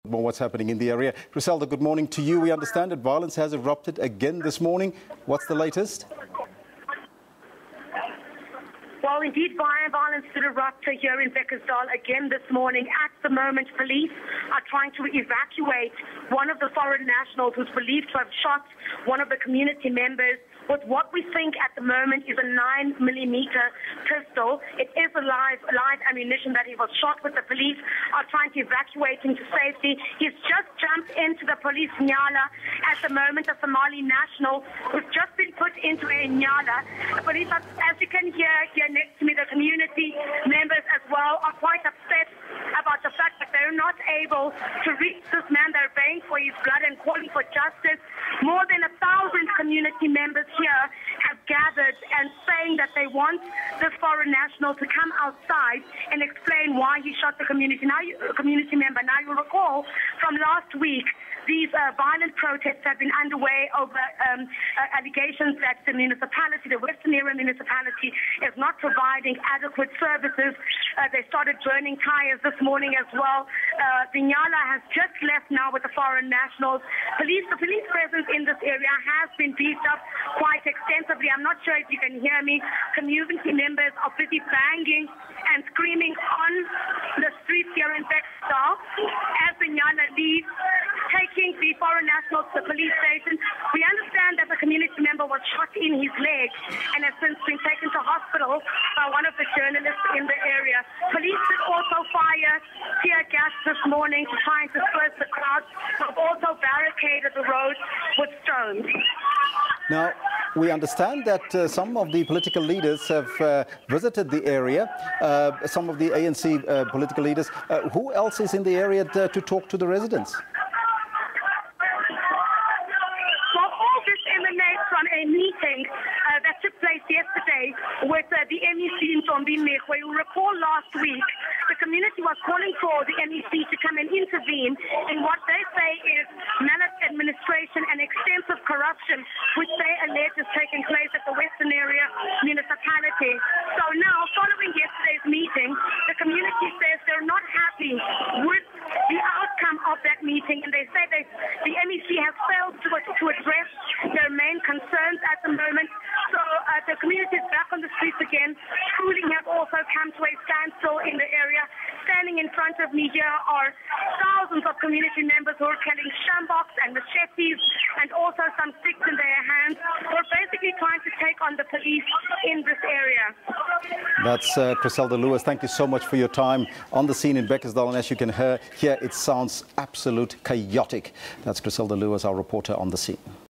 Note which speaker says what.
Speaker 1: What's happening in the area. Griselda, good morning to you. We understand that violence has erupted again this morning. What's the latest?
Speaker 2: Well, indeed, violence did erupt here in Bekkersdal again this morning. At the moment, police are trying to evacuate one of the foreign nationals who's believed to have shot one of the community members with what we think at the moment is a 9mm pistol. It is a live ammunition that he was shot with. The police are trying to evacuate him to safety. He's just jumped into the police nyala at the moment, a Somali national who's just been put into a nyala. Police, as you can hear here next to me, the community members as well are quite upset about the fact that they're not able to reach this man. They're baying for his blood and calling for justice. More than 1,000 community members here have gathered and saying that they want this foreign national to come outside and explain why he shot the community member. Now, you'll recall from last week, these violent protests have been underway over allegations that the municipality, the Western Area municipality, is not providing adequate services. They started burning tyres this morning as well. The Nyala has just left now with the foreign nationals. The police presence in this area has been beefed up quite extensively. I'm not sure if you can hear me. Community members are busy banging and screaming on the streets here in Bekkersdal as the Nyala leaves, taking the foreign nationals to the police station. We understand that the community member was shot in his leg and has since been taken to hospital by one of the journalists in the area. Police did also fire tear gas this morning to try and disperse the crowd. They've also barricaded the road with stones.
Speaker 1: Now, we understand that some of the political leaders have visited the area, some of the ANC political leaders. Who else is in the area to talk to the residents?
Speaker 2: A meeting that took place yesterday with the MEC in Mekwe. You'll recall last week the community was calling for the MEC to come and intervene in what they say is maladministration and extensive corruption, which they allege is taking place at the Western Area municipality. So now, following yesterday's meeting, the community says they're not happy with the outcome of that meeting, and they say the MEC has failed to address their main concerns at the moment. So the community is back on the streets again. Schooling has also come to a standstill in the area. Standing in front of me here are thousands of community members who are carrying shamboks and machetes and also some sticks in their hands. We're basically trying to take on the police in this area.
Speaker 1: That's Griselda Lewis. Thank you so much for your time on the scene in Bekkersdal. And as you can hear, it sounds absolute chaotic. That's Griselda Lewis, our reporter on the scene.